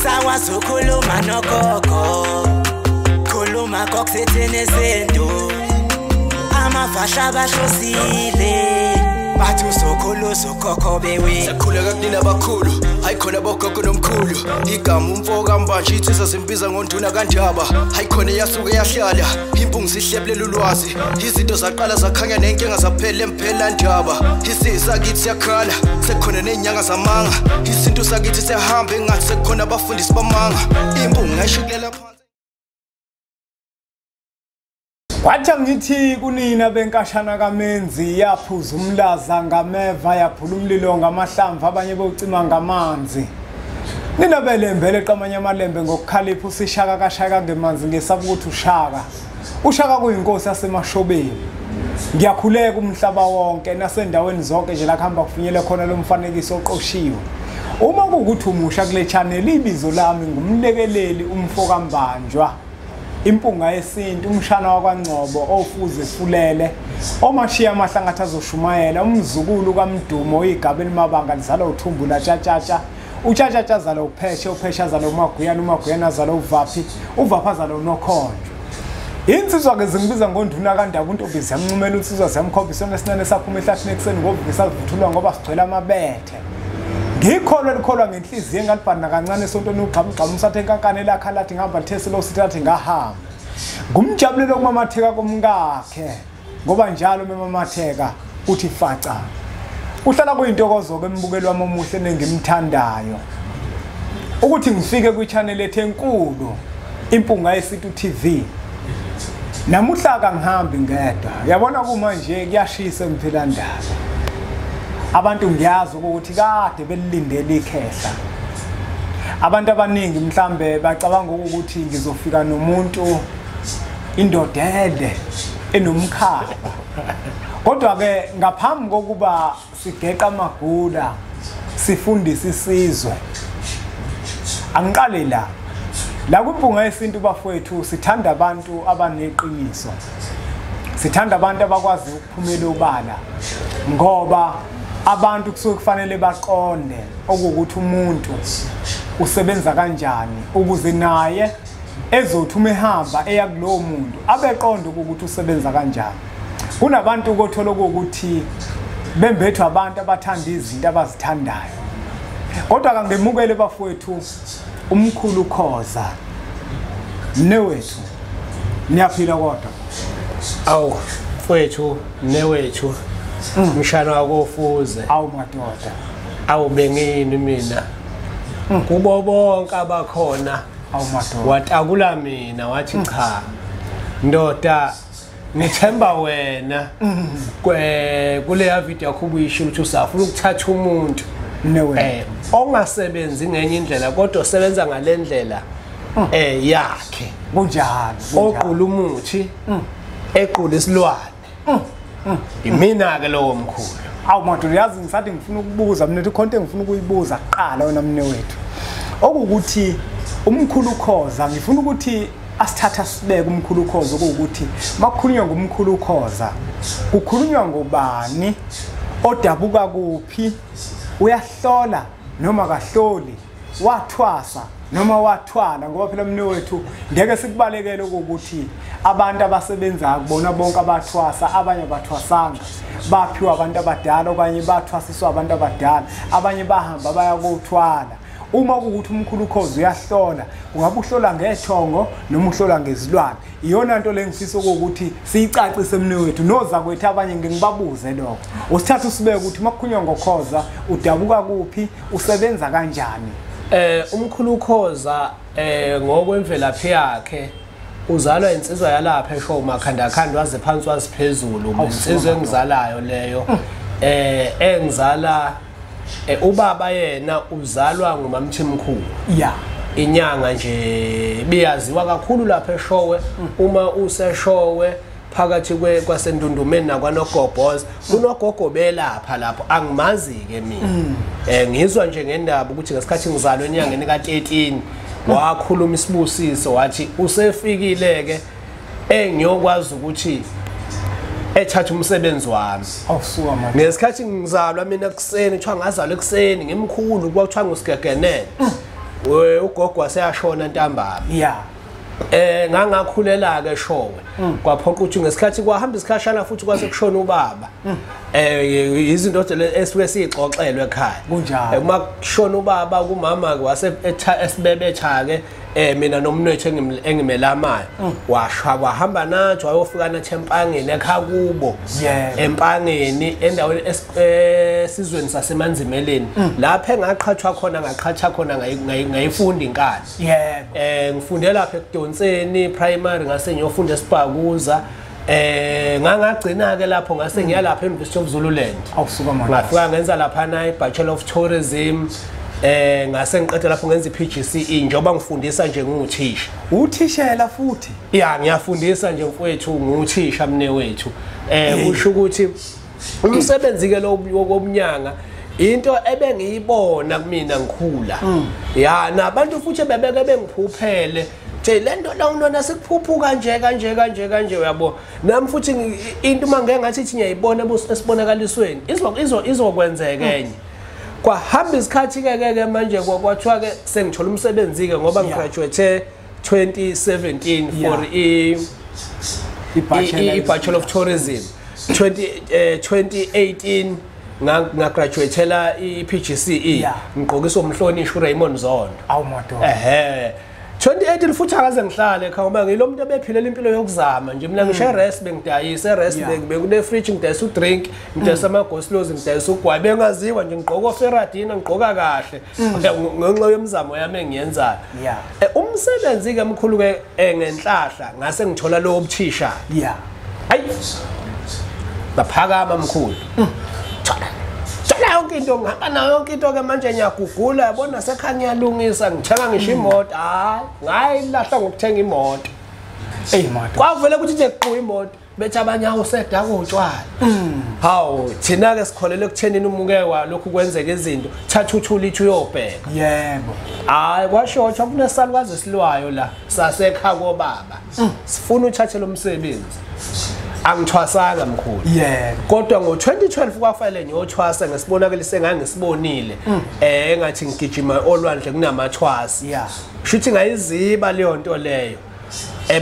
Usakwazi ukukhuluma nogogo, khuluma kokusethene izinto, amavasha abahlosile bathi usokhuluza ukhokho bewe. Siyakhuleka kunina abakhulu, hayi khona bogogo nomkhulu. Igama umfoka mbanje ithisa simbiza ngonduna kanjaba. Hayi khona yasuke yahlala, impungu sihlebelela ulwazi. Izinto zaqala zakhanya nenkinga zaphela emphela njaba. Isisa kithi siyakhala, sekukhona nenyanga zamanga. Izinto sakithi siyahamba engathi sekukhona abafundisi bamanga. Impungu ngayishikelela phansi. Wathi ngithi kunina benkashana kaMenzi yaphuza umlaza ngameva yaphula umlilo ngamahlamvu abanye bocima ngamanzi. Nina belembele qamanye amalembe ngokukhalipha usishaka kashaka ngemanzi ngesaba ukuthi ushaka kuyinkosi yasemashobeni. Ngiyakhuleka umhlaba wonke nasendaweni zonke nje la kuhamba kufinyele khona lo mfanekiso oqoshiwe. Uma kukuthi umusha kule channel ibizo lami ngumlekeleli umfoka mbanjwa. Impunga yesintu umshana wakwaNgcobo ofuze fulele omashiya amahlangatha azoshumayela umzukulu kaMdumo igabeni mabanga lizala uthumbula tshatshatsha utshatshatsha zala upheshe uphesha zala umaguyana zala uvaphi zala unokhonjo. Insizwa ke zingibiza ngonduna kaNdaba uNtombizi yamncumela unsizwa ziyamkhombisa nesinene saphuma ehlathini ekseni ngovuke savuthulwa ngoba sigcwele amabethe. Ngikholwa ngenhliziyo engalibhana kancane esontweni ugqamgqama usathe enkankane lakha lathi ngihamba lithesi lo sithathi ngahamba. Ngumjabulelo kumamatheka komkakhe ngoba njalo memamatheka uthi faca. Uhlala kuyintokozo ke embukelo wami omuhle nengimthandayo. Ukuthi ngifike kwi-channel ethu enkulu Impunga yesintu TV. Namuhla kangihambi ngedwa. Yabona kuma nje kuyashisa emphilandaba. Abantu ngiyazi ukuthi kade belilindele ikhehla. Abantu abaningi mhlambe bacabanga ukuthi ngizofika noMuntu indodede enomkhaba. Kodwa ke ngaphambi kokuba sigeqa amagula sifundise isizwe. Angiqale la kwimpunga yesintu bafowethu sithanda abantu abaneqiniso. Sithanda abantu abakwazi ukuphumela ubala ngoba abantu kusuke kufanele baqonde ukuthi umuntu usebenza kanjani ukuze naye ezothi uma ehamba eya kulowo muntu abeqonde ukuthi usebenza kanjani. Kunabantu ukuthola ukuthi bembethwa abantu abathanda izinto abazithandayo. Kodwa kangemukele bafowethu umkhulu Khoza newethu niyaphila kodwa. Awu mfowethu newethu mshana wakofuze. Awu madoda. Awu bengini mina. Kubo bonke abakhona. Awu madoda. Watakula mina wathi cha. Ndoda ngithemba wena kule video yakho ubuyisho ukuthi usafuna ukuthatha umuntu ongasebenzi ngenye indlela kodwa usebenza ngalendlela yakhe. Kunjalo. Oqula umuthi equla isilwane. Imina ke lowo mkhulu. Awu madoda yazi ngisathi ngifuna ukubuza mina ikhonto engifuna ukuyibuza kuqala wena mnewethu. Okukuthi umkhulu Khoza ngifuna ukuthi asithatha sibeke umkhulu Khoza ukuthi makukhulunywa ngomkhulu Khoza kukhulunywa ngobani odabuka kuphi uyahlola noma kahloli wathwasa noma wathwala ngoba phela mnewethu ngeke sikubalekele ukuthi abantu abasebenza kubona bonke abathwasa abanye bathwasanga baphiwa abantu abadala okanye bathwasiswa abantu abadala abanye bahamba baya kothwala. Uma ukuthi umkhulu Khoza uyahlola ungabe uhlola ngethongo noma uhlola ngezilwane. Iyona nto lengifisa ukuthi siyicacise mnewethu noza kwethu abanye ngibabuze lokho. Usithatha usibeke ukuthi makukhunywa ngoKhoza udabuka kuphi usebenza kanjani. Umkhulu Khoza ngokwemvelaphi yakhe uzalwa insizwa yalapha esho umakhandakhandwa waze phansi waziphezulu insizwa engizalayo leyo engizala ubaba yena uzalwa ngumamthimkhulu. Yeah. Inyanga nje biyaziwa kakhulu lapha eShowe uma useshowe phakathi kwasendundumeni nakwaNogobhoza kunogogo belapha lapho angimazi ke mina. Ngizwa nje ngendaba ukuthi ngesikhathi ngizalwe enyangeni ka13 wakhuluma isibusiso wathi usefikile ke engiyokwazi ukuthi ethatha umsebenzi wami. Awusuka manje. Ngesikhathi ngizalwa mina kuseni kuthiwa ngazalwa ekuseni ngimkhulu kwakuthiwa ngusigegenene. ugogo waseyashona ntambama yeah ngangakhulela ke showe kwaphoqa ukuthi ngesikhathi kwahamba isikhashana futhi kwase kushona ubaba izinto esuke sixoxelwe ekhaya kunjalo uma kushona ubaba kumama ke wase esibebetha ke mina nomnwethu engimelamayo wahamba nathi wayofika nathi empangeni ekhaya kubo empangeni endaweni esizweni sasemanzimeleni lapha engaqhathwa khona ngayifunda inkani ngifundela lapha eDonseni primary ngase ngiyofunda eSibhakuza ngangagcina ke lapho ngase ngiya lapha eUniversity of Zululand awusuka manje ngafika ngenza lapha na iBachelor of Tourism ngase ngiqeda lapho ngenza iPGCE njoba ngifundisa nje nguthisha uthishela futhi ngiyafundisa nje mfowethu nguthisha mne wethu kusho ukuthi umsebenzi ke lo wokunyanga into ebengiyibona kumina ngikhula nabantu futhi bebeke bengiphuphele nje lento la unona sikuphuphu kanje uyabo nami futhi into mangeke ngathi thi ngiyayibona esibonakalisweni izokwenzeka enye kwahamba isikhathi ke manje kwathiwa ke sengithola umsebenzi ke ngoba ngigraduate 2017 for iBachelor of Tourism 2018 ngagraduatela iPGCE ngiqokisa umhlonishwa uRaymond Zondo awumoto 2018 futhi akaze ngihlale ekhaya ngoba ngilo muntu ebephilela impilo yokuzama nje mina ngisho rest bengidayisa rest bekune fridge ngidayisa udrink ngidayisa amagoslows ngidayisa ugwayi bengaziwa nje ngiqoka oferadina ngiqoka kahle ngenxa yemizamo yami engiyenzayo umsebenzi ke mkhulu ke ngenhlahla ngase ngithola lo obuthisha hayi baphakama mkhulu yonke into ngakana yonke into ke manje ngiyagugula yabona sekhaya ngiyalungisa ngithenga ngisho imoto hayi lahla ngokuthenga imoto imoto kwavela ukuthi nje kuqhu imoto bethi abanye awuseda kutshwala hawo thina ke sikholele ekuthenini umuke walokhu kwenzeka izinto thatha uthula ithi uyobheka yebo hayi kwashotha kunesalukazi silwayo la sasekhaya kobaba sifuna uthathe lo msebenzi angithwasanga mkhulu kodwa ngo2012 kwafanele ngiyothwasa ngesibonakaliswe ngangisibonile engathi ngigijima olwandle kunamathwasi shuthi ngayiziba leyo nto leyo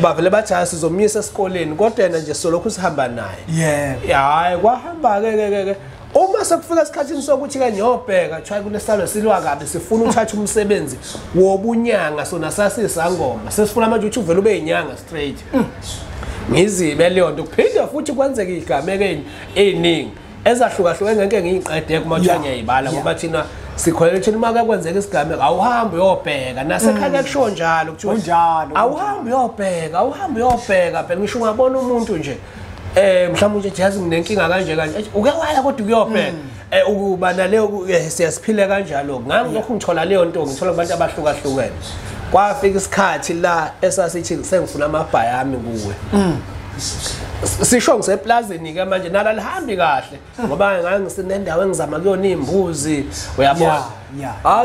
bavele bathi asizomnyisa esikoleni kodwa yena nje solokhu sihamba naye hayi kwahamba ke uma sekufika isikhathini sokuthi ke ngiyobheka try kunesalo silwa kabi sifuna uthatha umsebenzi wobunyanga sona sasisangoma sesifuna manje ukuthi uvele ube inyanga straight ngizibe leyo nto kuphinde futhi kwenzeke igameke eziningi ezahlukahlukene ngeke ngiyiqede kumathiwa ngiyayibala ngoba thina sikholele ukuthi uma kwenzeka isigameko awuhambe uyobheka nasekhaya kusho njalo kuthiwa njalo awuhambe uyobheka phela ngisho ungabona umuntu nje mhlawumbe nje yazi nginenkinga kanje uke waya kodwa ukuyobheka ukuba naleyo siyasiphile kanjalo ngangilokhu ngithola leyo nto ngithola kubantu abahlukahlukene kwafika isikhathi la esasithi sengifuna amabhayami kuwe sisho ngiseplazini ke manje nala lihambi kahle ngoba ngangisenendawo engizama kuyona imbuzi uyabona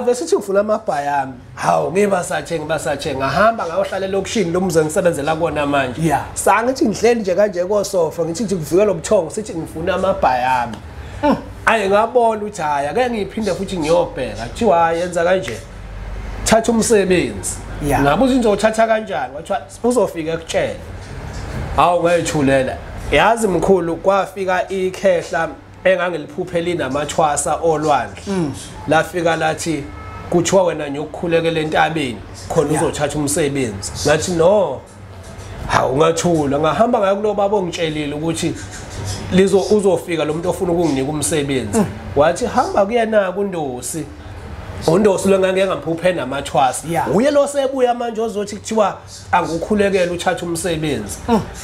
besithi ngifuna amabhayami hawo ngibasatshe ngahamba ngayohlala lokushini lomuze ngisebenzela kona manje sangithi ngihleli nje kanje kosofa ngithi ngivikela ubuthongo sithi ngifuna amabhayami ayi ngabona ukuthi haya ake ngiphinde futhi ngiyobheka kuthiwa yenza kanje thatha umsebenzi ngabuza ngizothatha kanjani wathiwa uzofika ekutshela hawu ngayithulela yazi mkhulu kwafika ikhehla engangiliphuphela inamathwasa olwandle lafika lathi kuthiwa wena nyokukhulekela entabeni khona uzothatha umsebenzi ngathi no hawu ngathula ngahamba ngayo kulo baba ongitshelile ukuthi uzofika lo muntu ofuna ukunginika umsebenzi wathi hamba kuyena kuNdosi uNdosi lo ngangeke ngamphuphe namathwasa uye lo sebuya manje ozothi kuthiwa angukhulekela uthatha umsebenzi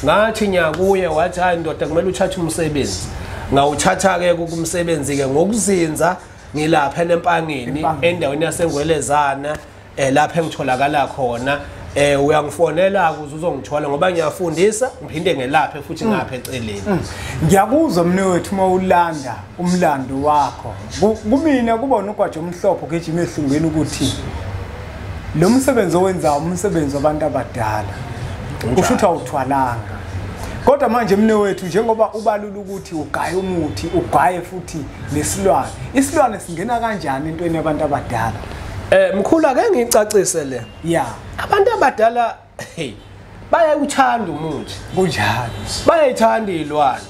ngathi nyakuye wathi hayi ndoda kumele uthathe umsebenzi ngawuthatha ke kumsebenzi ke ngokuzinza ngilapha empangeni endaweni yasengwelezana lapha engitholakala khona uyangifonela ukuze uzongithola ngoba ngiyafundisa ngiphinde ngelaphe futhi ngapha eceleni ngiyakuzwa mnewethu uma ulanda umlando wakho kumina kubona ugwaje omhlophe kujima ehlungweni ukuthi lo msebenzi owenza umsebenzi wabantu abadala kusho ukuthi awuthwalanga kodwa manje mnewethu njengoba ubalula ukuthi ugaye umuthi ugaye futhi nesilwane isilwane singena kanjani entweni yabantu abadala Mkhulu ake ngicacise le. Yeah. Abantu abadala bayawuthanda umuntu. Kunjalo. Bayayithanda izilwane.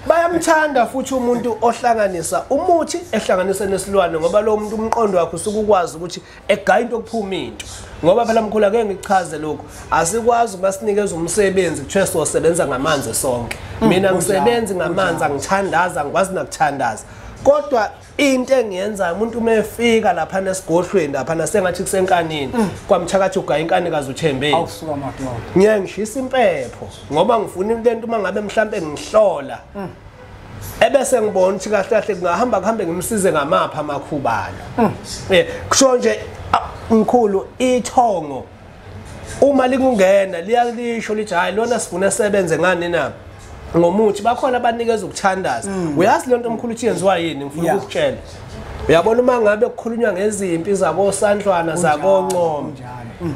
Bayamthanda futhi umuntu ohlanganisa umuthi ehlanganisa nesilwane ngoba lo muntu umqondo wakhe usukukwazi ukuthi egaya into okuphuma into. Ngoba phela mkhulu ake ngichaze lokho. Asikwazi basinikeza umsebenzi kuthiwe sosebenza ngamanzi sonke. Mina ngisebenzi ngamanzi angithandaza ngikwazi nakuthandaza. Kodwa into engiyenza umuntu uma efika lapha nesigodlweni lapha sengathi kusenkanini kwamthakathi ugaya inkanikazi uThembeni awusuka madoda ngeke ngishisa impepho ngoba ngifuna into uma ngabe mhlambe ngihlola ebese ngibona ukuthi kahle kahle kungahamba kuhambe ngimsize ngamapha amakhubalo kusho nje mkhulu ithongo uma likungena liyalisho lithi hayi lona sifuna sebenze ngani na ngomuthi bakhona abanikeza ukuthandaza uyazi lento omkhulu ukuthi yenziwa yini ngifuna ukukutshela uyabona uma ngabe kukhulunywa ngezimpi zabo sandlwana zakongqomo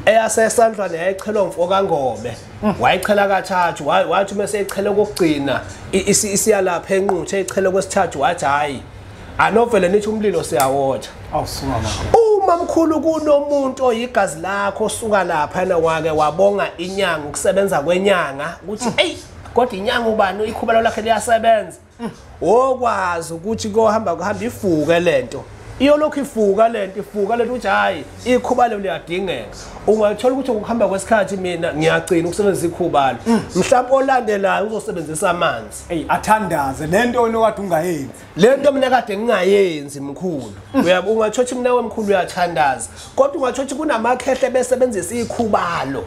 eyasesandlwana yayichelwa umfoka ngobe wayichela kathathu wathi mase eyichele kokugcina isiya lapha enquthe eyichele kwesithathu wathi hayi anovele nithi umlilo siyawotha awusuka lapha uma mkhulu kunomuntu oyigazi lakho osuka lapha na wake wabonga inyanga ukusebenza kwenyanga ukuthi hey kodwa inyanga ubani ikhubalo lakhe liyasebenza okwazi ukuthi kuhamba ifuke lento iyolokhu ifuka lento uthi hayi ikhubalo liyadingeka ungathola ukuthi ukuhamba kwesikhathi mina ngiyagcina ukusebenzisa ikhubalo mhlawumbe olandelayo uzosebenzisa amanzi athandaze lento onokade ungayenzi lento mina kade ngingayenzi mkhulu ungathola mina wemkhulu uyathandaza kodwa ungathola kunamakhehle besebenzisa ikhubalo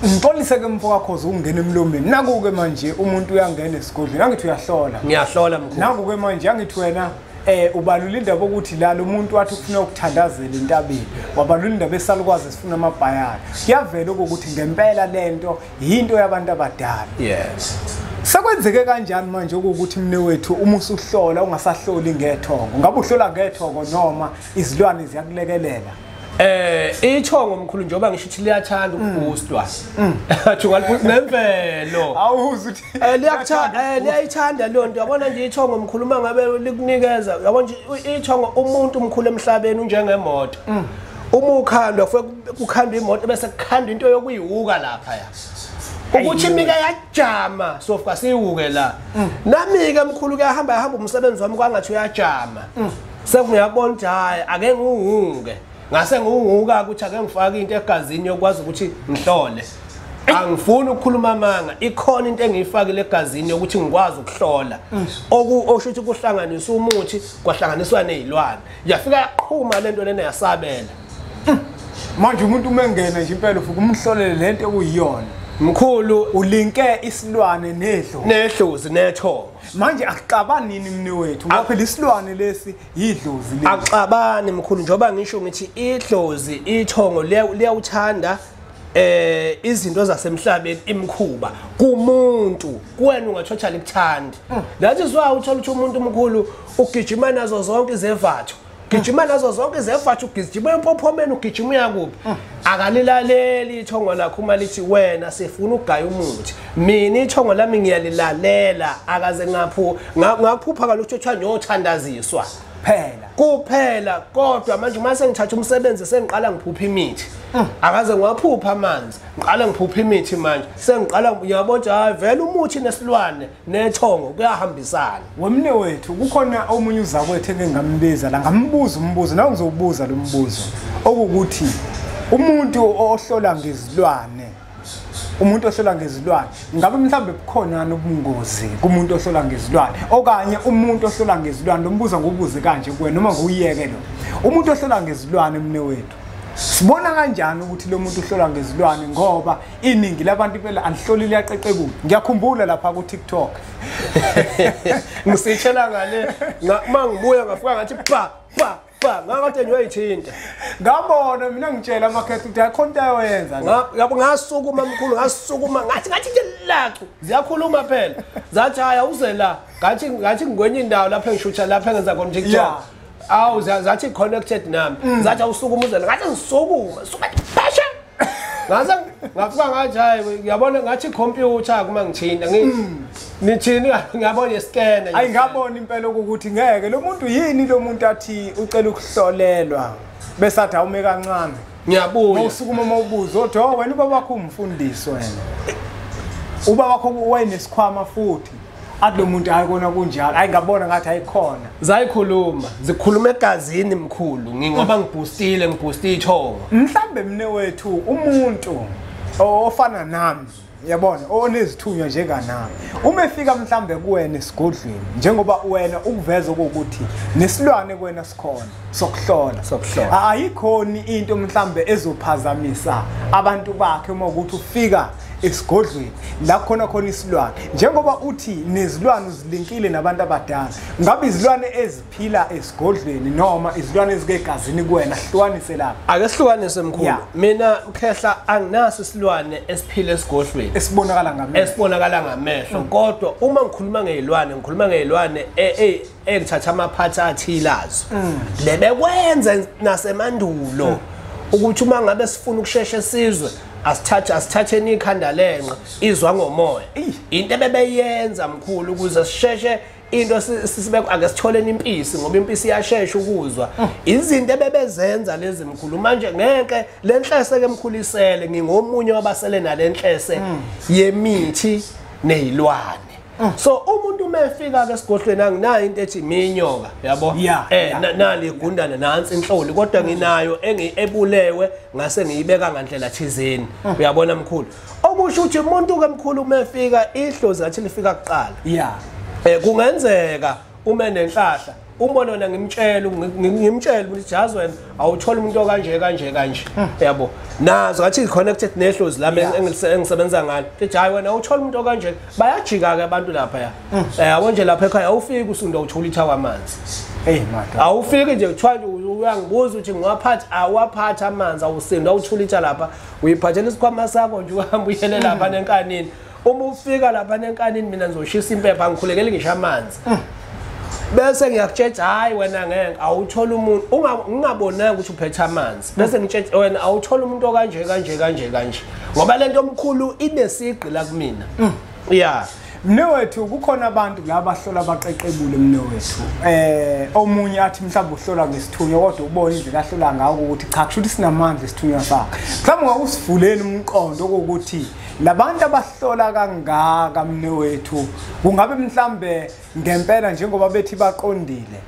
Ngixolise ke mfoka khoza ungena emlomeni nakuke manje umuntu uyangena esigodlweni angithi uyahlola ngiyahlola mkhulu nakuke manje angithi wena ubalula indaba ukuthi la lo muntu wathi ufuna ukuthandazela intabeni wabalula indaba esalukwazi sifuna amabhayana kuyavela ukuthi ngempela lento yinto yabantu abadala yes sekwenzeke kanjani manje ukuthi mne wethu uma usuhlola ungasahloli ngethongo ngabe uhlola ngethongo noma izilwane ziyakulekelela ithongo mkhulu njoba ngisho ukuthi liyathanda ukubustwa athi nemvelo awuzi ukuthi liyakuthanda liyayithanda le nto yabona nje ithongo mkhulu uma ngabe likunikeza yabona nje ithongo umuntu mkhulu emhlabeni unjengemoto uma ukhandwa kukhanda imoto bese kukhanda into yokuyihuka lapha ya ukuthi mika yajama sofika siyihuke la nami ke mkhulu kuyahamba umsebenzi wami kwangathi uyajama sekungiyabona ukuthi hayi ake ngihuke ngase ngihuka ukuthi ake ngifake into egazini yokwazi ukuthi ngihlole angifuni ukukhuluma amanga ikhona into engiyifakile egazini yokuthi ngikwazi ukuhlola okusho ukuthi kuhlanganiswa umuthi kwahlanganiswa nezilwane yafika yaqhuma lento lena yasabela manje umuntu umengena nje impela ufika umhlolele lento ekuyiyona mkhulu ulinke isilwane nedlozi nethongo manje akuxabani nini mne wethu ngoba phela isilwane lesi yidlozi lesi akuxabani mkhulu njoba ngisho ngithi idlozi ithongo liyawuthanda izinto zasemhlabeni imkhuba kumuntu kuwena ungathola likuthandi lathi zwa uthola ukuthi umuntu omkhulu ugijima nazo zonke izevatho gijima nazo zonke izevatho ugijima empophomeni ugijima yakuphi akalilaleli ithongo lakho uma lithi wena sifuna ugaya umuthi mina ithongo lami ngiyalilalela akaze ngaphupha kalokho ukuthi nyothandaziswa kuphela kodwa manje mase ngithatha umsebenzi sengiqala ngiphupha imithi akaze ngiwaphupha amanzi ngiqala ngiphupha imithi manje sengiqala uyabona hayi vele umuthi nesilwane nethongo kuyahambisana wemne wethu kukhona omunye uzakwethu engingambiza la ngambuza nawe ngizobuza lo mbuzo okuthi umuntu ohlola ngezilwane ngabe mhlambe bukhona nobungozi kumuntu ohlola ngezilwane okanye umuntu ohlola ngezilwane lombuza ngobuze kanje kuwe noma nguyeke lo umuntu ohlola ngezilwane mne wethu sibona kanjani ukuthi lo muntu uhlola ngezilwane ngoba iningi labantu phela alihloli liyaqeqe kude ngiyakhumbula lapha ku TikTok ngisitshela ngale mangibuya ngafika ngathi pa ngakade ngiyoyithinta ngabona mina ngitshela amakhetho ukuthi akhonto ayoyenza yabo ngasukuma mkhulu ngasukuma ngathi nje laxu ziyakhuluma phela zathi haya uze la ngathi ngikwenye indawo lapha engishutha lapha engenza khona TikTok awu zathi connected nami zathi awusukuma uze la ngathi ngisukuma basha ngaze ngafika ngathi hayi ngiyabona ngathi icomputer kuma ngithinta nithini ngiyabona iscanner ayi ngabona impela ukuthi ngeke lo muntu yini lo muntu athi ucela ukuhlolelwa bese athi awume kancane Ngiyabuya. mawusukuma mawubuza uthi oh wena ubaba wakho umfundisi wena ubaba wakho wayenesikhwama futhi athi lo muntu ayikona kunjalo ayingabona ngathi ayikhona Zayikhuluma zikhuluma egazini mkhulu ngoba ngibhoostile ithongo mhlambe mne wethu umuntu ofana nami yabona onezithunywa njenganami uma efika mhlambe kuwena esigodlweni njengoba wena ukuveza ukuthi nesilwane kuwena sikhona sokuhlola ayikhoni into mhlambe ezophazamisa abantu bakhe uma ukuthi ufika esigodlweni la khona isilwane njengoba uthi nezilwane uzilinkile nabantu abadala ngabe izilwane eziphila esigodlweni noma izilwane ezikegazini kuwena hlukanise lapha ake sihlukanise mkhulu mina Khehla anginaso isilwane esiphila esigodlweni esibonakala ngamehlo kodwa uma ngikhuluma ngezilwane engithatha amaphatha athilazo lebekwenza nasemandulo ukuthi uma ngabe sifuna ukusheshsha sizwe asithatheni ikhanda lenqa izwa ngomoya into ebebeyenza mkhulu ukuze sisheshe into sisibekho ake sitholeni impisi ngoba impisi iyashesha ukuzwa izinto ebebezenza lezi mkhulu manje ngeke lenhlese ke mkhulisele ngingomunye wabasele nalenhlese yemithi nezilwane so umuntu uma efika ke esigodlweni anginayo into ethi minyoka yabo nali igundana nansi inhloli kodwa nginayo ebulewe ngase ngiyibeka ngandlela thizeni uyabona mkhulu okusho ukuthi umuntu ke mkhulu uma efika ihlozi athi lifika kuqala kungenzeka uma nenhlahla umbona wena ngimtshela ukuthi jazi wena awuthola umuntu kanje yabo nazo ngathi connected nehlozi lami engisebenza ngalo ethi hayi wena awuthola umuntu kanje bayajika ke abantu lapha yabo nje lapha ekhaya awufiki usunda uthola itha kwamanzi mata awufiki nje kuthiwa uyangibuza ukuthi ngiwaphatha awaphatha amanzi awusinda awuthola itha lapha uyiphathela isikhwama sakho nje uhamba uyele lapha nenkanini uma ufika lapha nenkanini mina ngizoshisa impepha ngikhulekele ngisho amanzi bese ngiyakutshela hayi wena ngeke awuthola umuntu ungabonanga ukuthi uphethe amanzi bese ngitshela wena awuthola umuntu kanje ngoba lento omkhulu inesigqi la kumina mnewethu kukhona abantu la bahlola baqeqebule mnewethu omunye athi mhlawumbe uhlola ngesithunywa kodwa ubona indlela ahlola ngayo ukuthi cha kusho ukuthi sinamandla isithunywa sakhe mhlawumbe ngakusivuleni umqondo ukuthi labantu abahlola kangaka mnewethu kungabe mhlambe ngempela njengoba bethi baqondile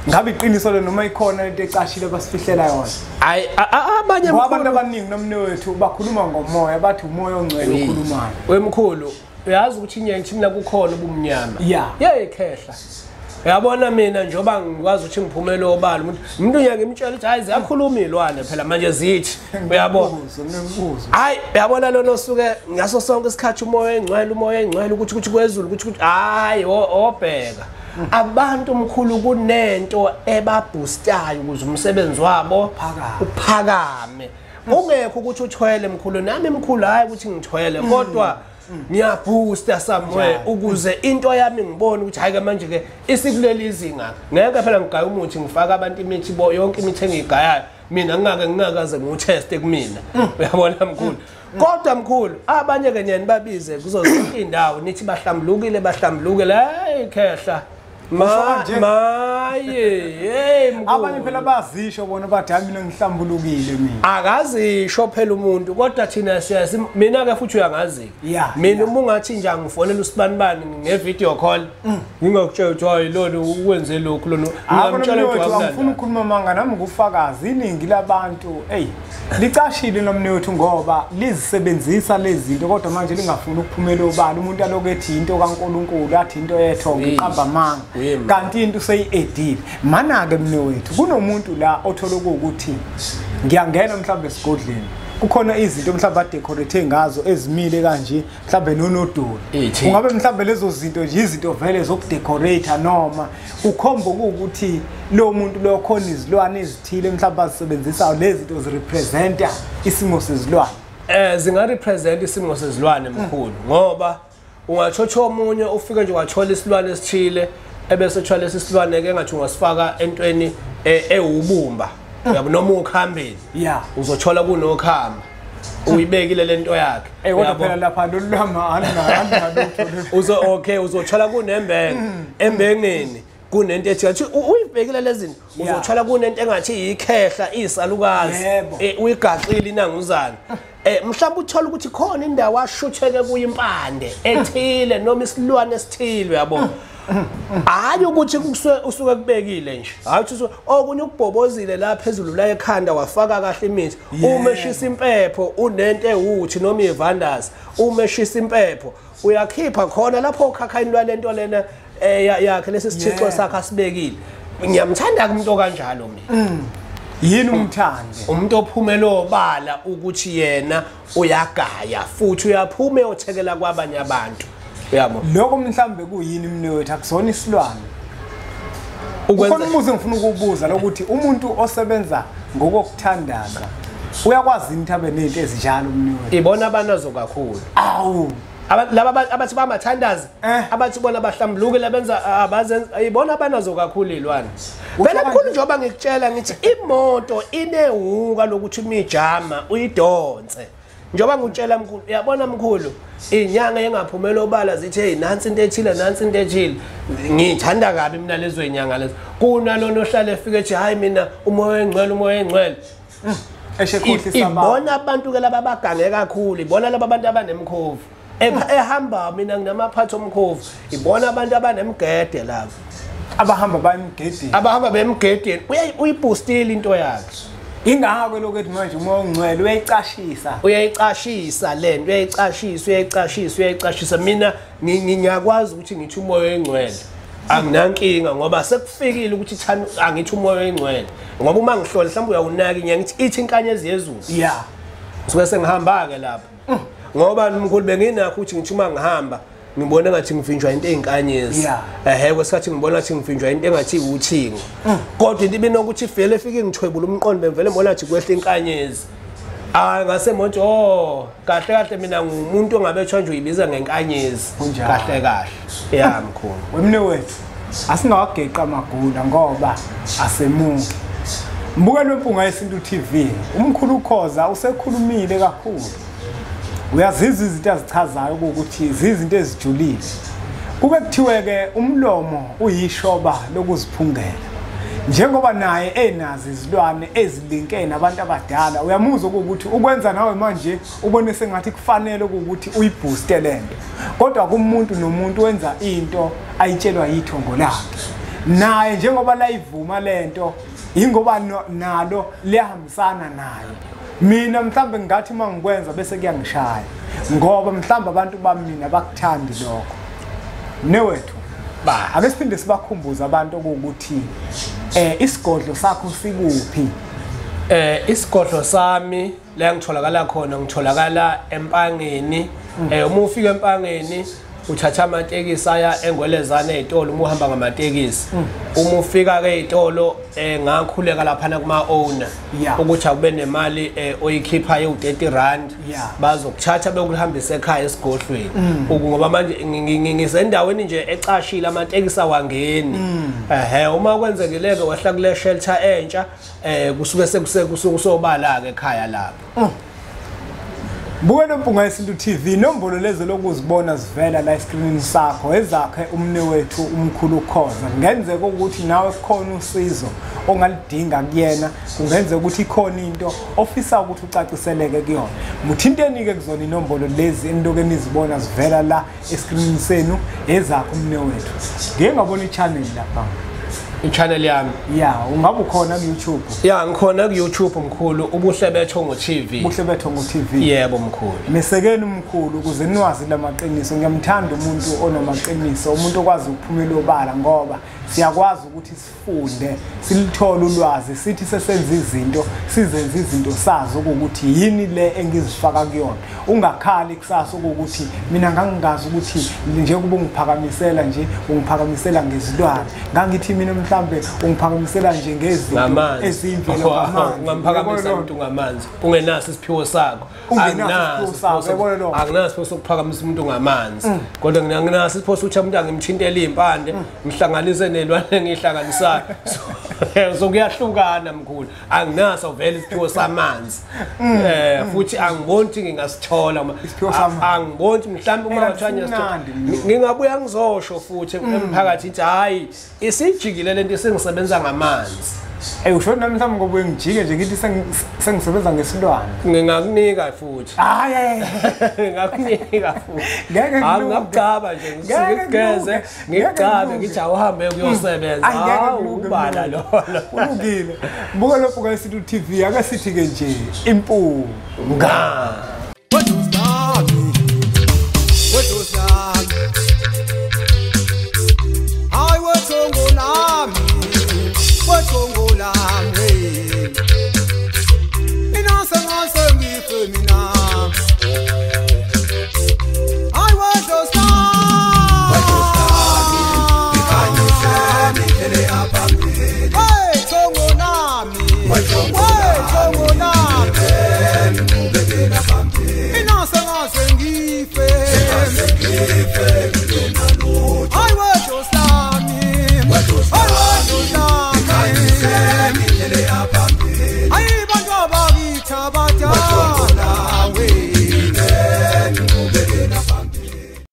ngabe iqiniso le noma ikhona into ecashile basifihlela yona hayi abanye abantu abaningi nomnewethu bakhuluma ngomoya bathi umoya ongcwele ukhulumayo wemkhulu uyazi ukuthi inyenye mina kukhona ubumnyama Khehla uyabona mina njoba ngikwazi ukuthi ngiphumele obala umuntu unyaka imtshela ukuthi hayi ziyakhuluma izilwane phela manje zithi uyabona hayi uyabona lona osuke ngaso sonke isikhathi umoya engcwele ukuthi kwezulu ukuthi hayi obheka abantu omkhulu kunento ebaboostayo ukuze umsebenzi wabo uphakame ungekho ukuthi uthwele mkhulu nami mkhulu hayi ukuthi ngithwele kodwa ngiyaboosta somewhere ukuze into yami ngibone ukuthi hayi ke manje ke isikuleli izinga ngeke phela ngigaya umuthi ngifaka abantu imithi yonke imithi engigayayo mina ngingakaze nguteste kumina uyabona mkhulu kodwa mkhulu abanye ke nyani babize kuzo zonke indawo nithi bahlambulukile hey Khehla maye mkhulu abanye phela bazisho bona bathi mina ngihlambulukile mina akazisho phela umuntu kodwa thina siyazi mina ke futhi uyangazi mina uma ungathi nje angifonela usibanibani ngevideo call ngingakutshela ukuthi hayi lolo ukwenze lokhu lona ngamtshela ukuthi angifuni ukukhuluma manga nami ngufakazi iningi labantu licashile nomnewethu ngoba lizisebenzisa lezi zinto kodwa manje lingafuni ukuphumela obala umuntu aloku ethi into kaNkuluNkulu athi into yetho ngiqamba manga kanti into seyi-edile mana-ke mnewethu kunomuntu la othola ukuthi ngiyangena mhlawumbe esigodleni kukhona izinto mhlawumbe adecorate ngazo ezimile kanje mhlawumbe nonodoli kungabe mhlawumbe lezo zinto nje izinto vele zokudecorate noma ukhombo ukuthi lo muntu lo khona izilwane ezithile mhlawumbe azisebenzisayo lezi zinto zirepresenta isimo sezilwane zinga represent isimo sezilwane mkhulu ngoba ungathotha omunye ufike nje wathola isilwane esithile ebese ethola lesi silwane ke ngathi ungasifaka entweni ewubumba yabo noma ukhambeni uzothola kunokhamba uyibekile lento yakhe kodwa phela lapha lolama uzothola kunembenge embengeni kunento ethi uyibhekile lezi zinto uzothola kunento engathi ikhehla isalukazi uyigaxile inanguzana mhlawumbe uthola ukuthi khona indawo ashutheke kuyimpande ethile noma isilwane esithile yabo hayi ukuthi usuke kubekile nje hayi ukuthi okunye ukubhobozile la phezulu la ekhanda wafaka kahle imithi umeshisa impepho unento ewuthi noma ivandasi umeshisa impepho uyakhipha khona lapho ukhakhayini lwalento lena yakhe lesi sithixo sakhe asibekile ngiyamthanda umuntu okanjalo mina yini umthande umuntu ophumela obala ukuthi yena uyagaya futhi uyaphume othekela kwabanye abantu yabo lokho mhlambe kuyini mnewethu akusona isilwane ukhona umuze ngifuna ukubuza lokuthi umuntu osebenza ngokukuthandaza uyakwazi ukuthi abe nezinto ezinjalo mnewethu ibona abanazo kakhulu awu laba abathi bamathandazi abathi bona bahlambulukile benza abazenza ibona abanazo kakhulu izilwane phela kukhulu njengoba ngikutshela ngithi imoto inewuka lokuthi imijama uyidonse njengoba ngikutshela mkhulu uyabona mkhulu inyanga engaphumela obala zithi hey nansi into ethile nansi into ethile ngithanda kabi mina lezo inyanga lezo kunalona ohlala efike ethi hayi mina umoya engcwele eshekhohlisa ibona abantu ke laba bagange kakhulu ibona laba abantu abanemkhovu ehamba mina nginamaphatho omkhovu ibona abantu abanemgede labo abahamba bemgedeni uyiboostile into yakhe ingakho lokuthi manje umoya ongcwele uyayicashisa lento uyayicashisa mina ngiyakwazi ukuthi ngithi umoya engcwele anginankinga ngoba sekufikile ukuthi angithi umoya engcwele ngoba uma ngihlola mhlawumbe uyawunaka ngiyathi ithi inkanyezi yezulu suke sengihamba ke lapha ngoba mkhulu benginakho ukuthi ngithi uma ngihamba ngibona ngathi ngivinjwa into ezinkanyezi kwesikhathi ngibona ngathi ngivinjwa into engathi uthingo kodwa into ibinokuthi vele efike ngithwebula umqondo bemvele ngibona ngathi kwehla inkanyezi ngase manje kahle mina ngumuntu ongabethwa nje uyibiza ngenkanyezi kahle mkhulu wemnewethu asingawageqa amagula ngoba asemuki mbukelo wempunga yesintu TV umkhulu ukhoza usekhulumile kakhulu uyazizwa izinto ezichazayo ukuthi izinto ezijulile kube kuthiwe ke umlomo uyishoba lokuziphungela njengoba naye enazi izilwane ezilinkene nabantu abadala uyamuzwa ukuthi ukwenza nawe manje ubone sengathi kufanele ukuthi uyibooste lento kodwa kumuntu nomuntu wenza into ayitshelwa yithongo lakhe naye njengoba la ivuma lento ingoba nalo liyahambisana naye mina mhlambe ngathi mangikwenza bese kuyangishaya ngoba mhlambe abantu bamina bakuthandi lokho newethu ake siphinde sibakhumbuza abantu ukuthi isigodlo sakho sikuphi isigodlo sami la ngitholakala khona ngitholakala empangeni uma ufika empangeni uthatha amatekisi aya engwelezane ezitolo uma uhamba ngamatekisi uma ufika ke ezitolo ngakhuleka lapha na kuma owner ukuthi akube nemali oyikhipha ye-30 bazokuthatha bekuhambisa ekhaya esigodlweni ngoba manje ngisendaweni nje ecashile amatekisi awangeni uma kwenzekeleke wehla kule shelter entsha kusuke sekusobala ke ekhaya lapho Buwena mpunga yesintu TV nombolo lezo lokuzibona zivela la screenini sakho ezakhe umnewethu umkhulu ukhoza ngenzeka ukuthi nawe kukhona usizo ongalidinga kuyena kungenzeka ukuthi ikhona into ofisa ukuthi ucaciseleke kuyona muthinteni ke kuzona inombolo lezi endokeni izibona zivela la screenini senu ezakhe umnewethu ngeke ngabona i-channel lapha i-channel yami ungabe ukhona ku YouTube ngikhona ku YouTube mkhulu ubuhle bethongo TV ubuhle bethongo TV yebo mkhulu mesekeni umkhulu ukuze niwazi lamaqiniso ngiyamthanda umuntu onomaqiniso umuntu okwazi ukuphumela obala ngoba siyakwazi ukuthi sifunde silithole ulwazi sithi sesenza izinto sizenza izinto sazi ukuthi yini le engizifaka kuyona ungakhali kusasa ukuthi mina ngangingazi ukuthi nje kuba ungiphakamisela nje ungiphakamisela ngezilwane ngangithi mina mhlambe ungiphakamisela nje ngezinto ezimvelo ngamanzi ungamphakamisa umuntu ngamanzi ungenaso isiphiwo sakho anginaso sokuphakamisa umuntu ngamanzi kodwa nginaso isiphiwo sokuthi umuntu angimthintele impande ngihlanganise nelwane ngihlanganisayo So kuyahlukana mkhulu anginaso vele isiphiwo samanzi futhi angiboni ukuthi ngingasithola angiboni mhlawumbe uma ngathiwa ngingabuya ngizosho futhi emphakathi ukuthi hayi isijikile lento esengisebenza ngamanzi usho nami mhlawumbe ngoba ngijike nje ngithi sengisebenza ngesilwane ngingakunika futhi hayi ngingakunika futhi angingabugaba nje ngigeze ngicabe ngithi awuhambe kuyosebenza ubala lona ulungile buka lo buka isithi TV ake sithi ke nje impunga